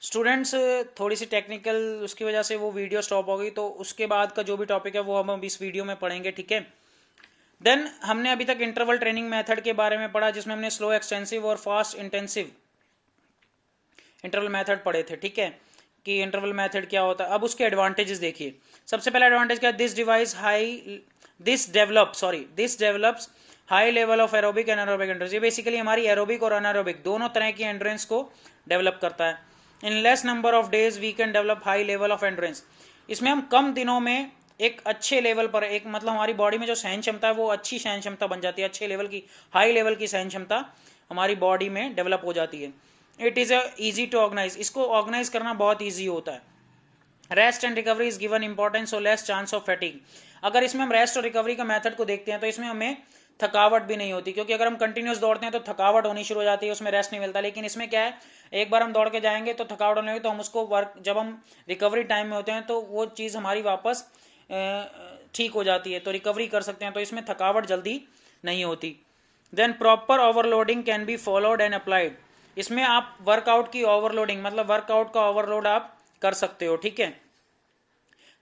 Students थोड़ी सी technical उसकी वजह से वो वीडियो स्टॉप हो गई, तो उसके बाद का जो भी टॉपिक है वो हम इस वीडियो में पढ़ेंगे, ठीक है। देन हमने अभी तक इंटरवल ट्रेनिंग मेथड के बारे में पढ़ा, जिसमें हमने स्लो एक्सटेंसिव और फास्ट इंटेंसिव इंटरवल मेथड पढ़े थे, ठीक है, कि इंटरवल मेथड क्या होता है। अब उसके एडवांटेजेस देखिए। सबसे पहला एडवांटेज क्या है, this develops high level of aerobic and aerobic endurance. ये बेसिकली हमारी एरोबिक और अनएरोबिक दोनों तरह की एंड्रेंस को डेवलप करता है। In less number of days we can develop high level of endurance. इसमें हम कम दिनों में एक अच्छे लेवल पर, एक मतलब हमारी बॉडी में जो सहन क्षमता है वो अच्छी सहन क्षमता बन जाती है, अच्छे लेवल की, हाई लेवल की सहन क्षमता हमारी बॉडी में डेवलप हो जाती है। It is easy to organise, इसको ऑर्गेनाइज करना बहुत ईजी होता है। Rest and recovery is given importance और लेस चांस ऑफ फैटिग। अगर इसमें हम रेस्ट और रिकवरी का मेथड को देखते हैं तो इसमें हमें थकावट भी नहीं होती, क्योंकि अगर हम कंटिन्यूस दौड़ते हैं तो थकावट होनी शुरू हो जाती है, उसमें रेस्ट नहीं मिलता। लेकिन इसमें क्या है, एक बार हम दौड़ के जाएंगे तो थकावट होने लगी, तो हम उसको वर्क, जब हम रिकवरी टाइम में होते हैं तो वो चीज़ हमारी वापस ठीक हो जाती है, तो रिकवरी कर सकते हैं, तो इसमें थकावट जल्दी नहीं होती। Then proper overloading can be followed and applied. इसमें आप वर्कआउट की ओवरलोडिंग, मतलब वर्कआउट का ओवरलोड आप कर सकते हो, ठीक है।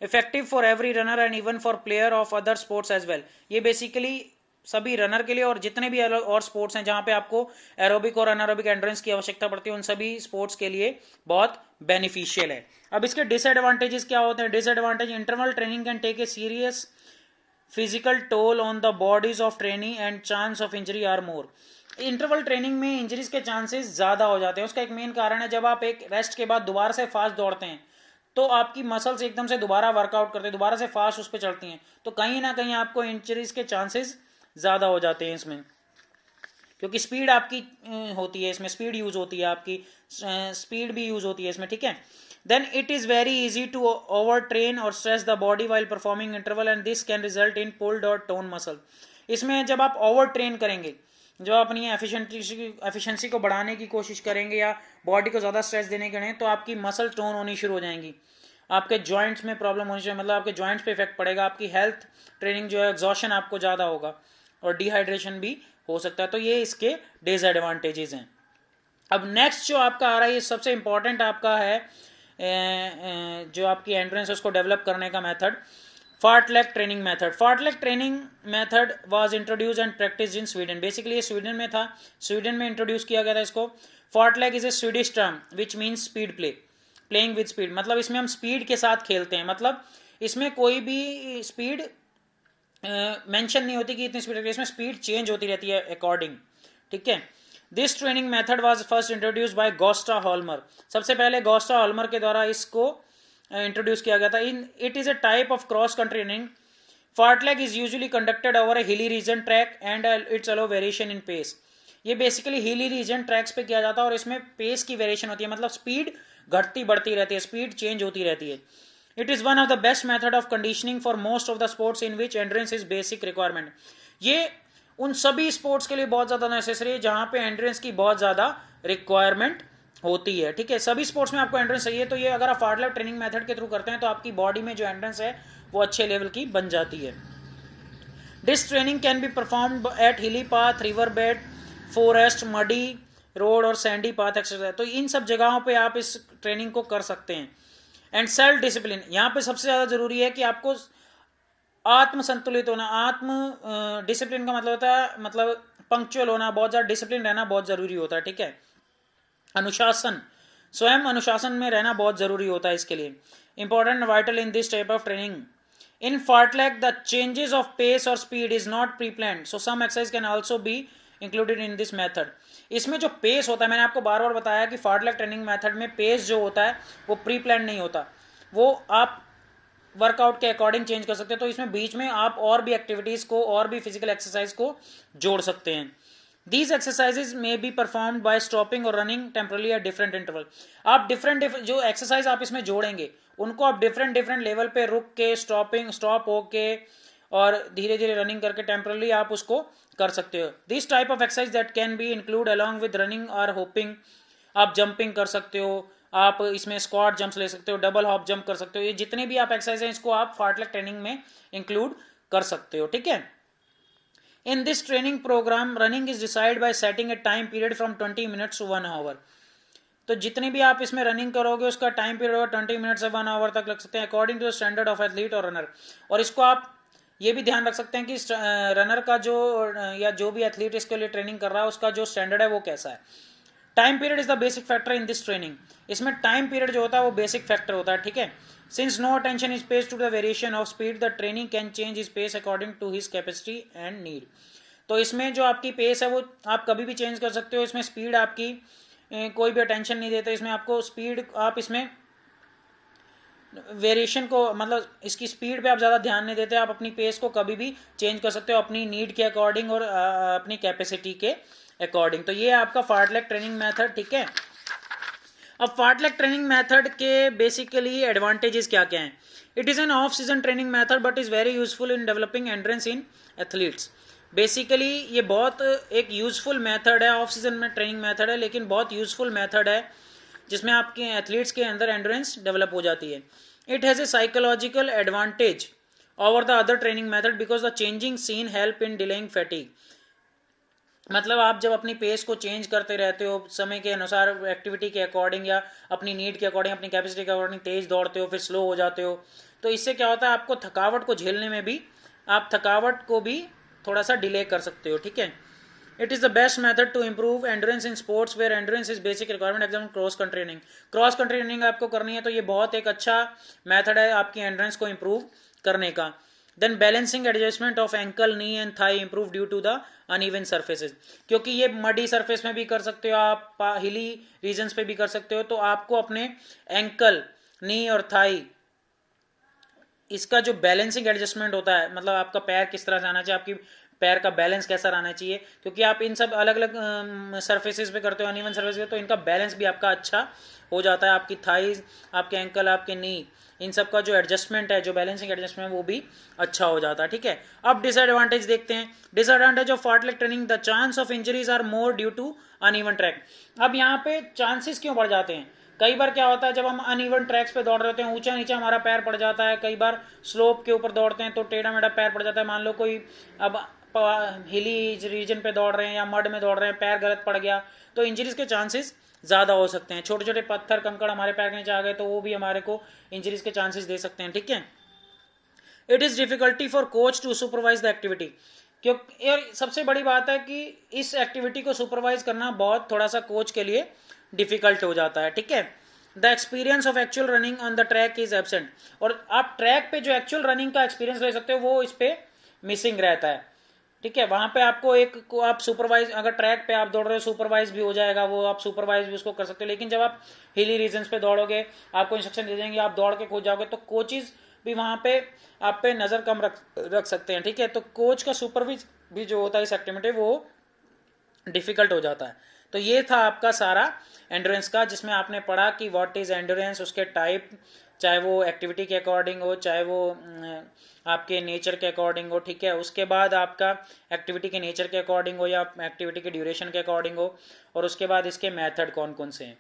Effective for every runner and even for player of other sports as well. ये बेसिकली सभी रनर के लिए और जितने भी और स्पोर्ट्स हैं जहां पे आपको एरोबिक और अनएरोबिक एंड्रेंस की आवश्यकता पड़ती है, उन सभी स्पोर्ट्स के लिए बहुत बेनिफिशियल है। अब इसके डिसएडवांटेजेस क्या होते हैं। Disadvantage, interval training can take a serious physical toll on the bodies of training and chance of injury are more. Interval training में इंजरीज के चांसेस ज्यादा हो जाते हैं। उसका एक मेन कारण है, जब आप एक रेस्ट के बाद दोबारा से फास्ट दौड़ते हैं तो आपकी मसल्स एकदम से दोबारा वर्कआउट करते हैं, दोबारा से फास्ट उस पर चढ़ती हैं, तो कहीं ना कहीं आपको इंजरीज के चांसेस ज्यादा हो जाते हैं इसमें, क्योंकि स्पीड आपकी होती है इसमें, स्पीड यूज होती है आपकी, स्पीड भी यूज होती है इसमें, ठीक है। Then it is very easy to over train or stress the body while performing interval and this can result in pulled or torn muscle. इसमें जब आप ओवर ट्रेन करेंगे, जब अपनी एफिशिएंसी को बढ़ाने की कोशिश करेंगे या बॉडी को ज़्यादा स्ट्रेस देने के लिए, तो आपकी मसल टोन होनी शुरू हो जाएंगी, आपके जॉइंट्स में प्रॉब्लम होनी चाहिए, मतलब आपके जॉइंट्स पे इफेक्ट पड़ेगा, आपकी हेल्थ ट्रेनिंग जो है, एग्जॉशन आपको ज़्यादा होगा और डिहाइड्रेशन भी हो सकता है। तो ये इसके डिसएडवांटेजेस हैं। अब नेक्स्ट जो आपका आ रहा है, ये सबसे इंपॉर्टेंट आपका है, जो आपकी एंट्रेंस है उसको डेवलप करने का method, fartlek training method. Fartlek training method was introduce and practice in Sweden. Basically ये स्वीडन में था, स्वीडन में इंट्रोड्यूस किया गया था इसको। Fartlek is a Swedish term which means speed play, playing with speed, मतलब इसमें हम स्पीड के साथ खेलते हैं, मतलब इसमें कोई भी स्पीड मेंशन नहीं होती कि इतनी स्पीड, इसमें स्पीड चेंज होती रहती है अकॉर्डिंग, ठीक है। This training method was first introduce by Gosta Holmer. सबसे पहले गोस्टा हॉलमर के द्वारा इसको इंट्रोड्यूस किया गया था। It is a type of cross country running. Fartlek is usually conducted over a hilly region track and it's allow variation in pace. ये basically hilly region tracks पे किया जाता है और इसमें पेस की वेरिएशन होती है, मतलब स्पीड घटती बढ़ती रहती है, स्पीड चेंज होती रहती है। It is one of the best method of conditioning for most of the sports in which endurance is basic requirement. ये उन सभी स्पोर्ट्स के लिए बहुत ज्यादा नेसेसरी है जहां पे एंड्रेंस की बहुत ज्यादा रिक्वायरमेंट होती है, ठीक है। सभी स्पोर्ट्स में आपको एंड्रेंस चाहिए, तो ये अगर आप फार्टलेग ट्रेनिंग मेथड के थ्रू करते हैं तो आपकी बॉडी में जो एंड्रेंस है वो अच्छे लेवल की बन जाती है। This training can be performed at hilly path, river bed, forest, muddy road और सैंडी पाथ एक्सरसाइज। तो इन सब जगहों पे आप इस ट्रेनिंग को कर सकते हैं। एंड सेल्फ डिसिप्लिन, यहाँ पे सबसे ज्यादा जरूरी है कि आपको आत्म संतुलित होना। आत्म डिसिप्लिन का मतलब होता है, मतलब पंक्चुअल होना, बहुत ज्यादा डिसिप्लिन रहना बहुत जरूरी होता है, ठीक है। अनुशासन, स्वयं अनुशासन में रहना बहुत जरूरी होता है इसके लिए। Important vital in this type of training. In fartlek the changes of pace और speed is not pre planned, so some exercise can also be included in this method. इसमें जो पेस होता है, मैंने आपको बार बार बताया कि फार्टलेग ट्रेनिंग मेथड में पेस जो होता है वो प्री प्लान नहीं होता, वो आप वर्कआउट के अकॉर्डिंग चेंज कर सकते हैं। तो इसमें बीच में आप और भी एक्टिविटीज को, और भी फिजिकल एक्सरसाइज को जोड़ सकते हैं। दीज एक्सरसाइजेज में बी परफॉर्म्ड बाय स्टॉपिंग और running temporarily at different interval. आप डिफरेंट जो एक्सरसाइज आप इसमें जोड़ेंगे उनको आप डिफरेंट लेवल पे रुक के, स्टॉप होके और धीरे धीरे रनिंग करके टेम्परली आप उसको कर सकते हो। This type of exercise that can be include along with running और होपिंग। आप जंपिंग कर सकते हो, आप इसमें स्क्वाट जंप्स ले सकते हो, डबल हॉप जंप कर सकते हो। ये जितने भी आप एक्सरसाइज हैं इसको आप फार्टलेग ट्रेनिंग में इंक्लूड कर सकते हो, ठीक है। In this training program running is decide by setting a time period from 20 minutes to 1 hour. तो जितनी भी आप इसमें रनिंग करोगे उसका टाइम पीरियड होगा 20 मिनट से 1 आवर तक लग सकते हैं according to standard of athlete और रनर। और इसको आप ये भी ध्यान रख सकते हैं कि रनर का जो या जो भी एथलीट इसके लिए ट्रेनिंग कर रहा है उसका जो स्टैंडर्ड है वो कैसा है। Time period is the basic factor in this training. इसमें टाइम पीरियड जो होता है वो बेसिक फैक्टर होता है, ठीक है। Since no attention is paid to the variation of speed the training can change his pace according to his capacity and need. तो इसमें जो आपकी पेस है वो आप कभी भी चेंज कर सकते हो। इसमें स्पीड आपकी कोई भी अटेंशन नहीं देते, इसमें आपको स्पीड आप इसमें वेरिएशन को मतलब इसकी स्पीड पे आप ज़्यादा ध्यान नहीं देते, आप अपनी पेस को कभी भी चेंज कर सकते हो अपनी नीड के अकॉर्डिंग और अपनी कैपेसिटी के अकॉर्डिंग। तो ये आपका फार्टलेग ट्रेनिंग मेथड, ठीक है। अब फार्टलेग ट्रेनिंग मेथड के बेसिकली एडवांटेजेस क्या क्या हैं। It is an off season training method but is very useful in developing endurance in athletes. Basically ये बहुत एक यूजफुल मेथड है, ऑफ सीजन में ट्रेनिंग मेथड है लेकिन बहुत यूजफुल मेथड है जिसमें आपके एथलीट्स के अंदर एंड्योरेंस डेवलप हो जाती है। It has a psychological advantage over the other training method because the changing scene help in delaying fatigue. मतलब आप जब अपनी पेस को चेंज करते रहते हो समय के अनुसार एक्टिविटी के अकॉर्डिंग या अपनी नीड के अकॉर्डिंग अपनी कैपेसिटी के अकॉर्डिंग तेज दौड़ते हो फिर स्लो हो जाते हो, तो इससे क्या होता है आपको थकावट को झेलने में भी आप थकावट को भी थोड़ा सा डिले कर सकते हो, ठीक है। It is the best method to improve endurance in sports where endurance is basic requirement exam cross country running. Cross country running आपको करनी है तो ये बहुत एक अच्छा मेथड है आपकी एंड्योरेंस को इंप्रूव करने का। Then balancing adjustment of ankle knee and thigh improve due to the uneven surfaces, क्योंकि ये मडी सरफेस में भी कर सकते हो आप, हिली रीजन्स पे भी कर सकते हो, तो आपको अपने एंकल नी और थाई इसका जो बैलेंसिंग एडजस्टमेंट होता है मतलब आपका पैर किस तरह से आना चाहिए, आपकी पैर का बैलेंस कैसा रहना चाहिए, क्योंकि आप इन सब अलग अलग सर्फेसेस पे करते हो अनइवन सर्फेस पे, तो इनका बैलेंस भी आपका अच्छा हो जाता है। आपकी थाइज, आपके एंकल, आपके नी, इन सब का जो एडजस्टमेंट है, जो बैलेंसिंग एडजस्टमेंट है वो भी अच्छा हो जाता है, ठीक है। अब डिसएडवांटेज देखते हैं। Disadvantage of fartlek training, the chance of injuries are more due to uneven track. अब यहाँ पे चांसेस क्यों बढ़ जाते हैं, कई बार क्या होता है जब हम अनइवन ट्रैक्स पे दौड़ रहे होते हैं ऊंचा नीचा हमारा पैर पड़ जाता है, कई बार स्लोप के ऊपर दौड़ते हैं तो टेढ़ा मेढ़ा पैर पड़ जाता है। मान लो कोई अब हिली रीजन पे दौड़ रहे हैं या मड में दौड़ रहे हैं, पैर गलत पड़ गया तो इंजरीज के चांसेस ज़्यादा हो सकते हैं। छोटे छोटे पत्थर कंकड़ हमारे पैर के नीचे आ गए तो वो भी हमारे को इंजरीज के चांसेस दे सकते हैं, ठीक है। It is difficulty for coach to supervise the activity, क्योंकि यार सबसे बड़ी बात है कि इस एक्टिविटी को सुपरवाइज करना बहुत थोड़ा सा कोच के लिए डिफिकल्ट हो जाता है, ठीक है। The experience of actual running on the track is absent, और आप ट्रैक पे जो एक्चुअल रनिंग का एक्सपीरियंस ले सकते हो वो इस पे मिसिंग रहता है, ठीक है। वहां पे आपको एक को आप सुपरवाइज, अगर ट्रैक पे आप दौड़ रहे हो सुपरवाइज भी हो जाएगा वो, आप सुपरवाइज भी उसको कर सकते हो, लेकिन जब आप हिली रीजन्स पे दौड़ोगे आपको इंस्ट्रक्शन दे देंगे, आप दौड़ के खुद जाओगे तो कोचेज भी वहां पे आप पे नजर कम रख सकते हैं, ठीक है। तो कोच का सुपरविज भी जो होता है इस एक्टिविटी वो डिफिकल्ट हो जाता है। तो ये था आपका सारा एंड्योरेंस का, जिसमें आपने पढ़ा कि व्हाट इज एंड्योरेंस, उसके टाइप, चाहे वो एक्टिविटी के अकॉर्डिंग हो चाहे वो आपके नेचर के अकॉर्डिंग हो, ठीक है। उसके बाद आपका एक्टिविटी के नेचर के अकॉर्डिंग हो या एक्टिविटी के ड्यूरेशन के अकॉर्डिंग हो, और उसके बाद इसके मेथड कौन कौन से हैं।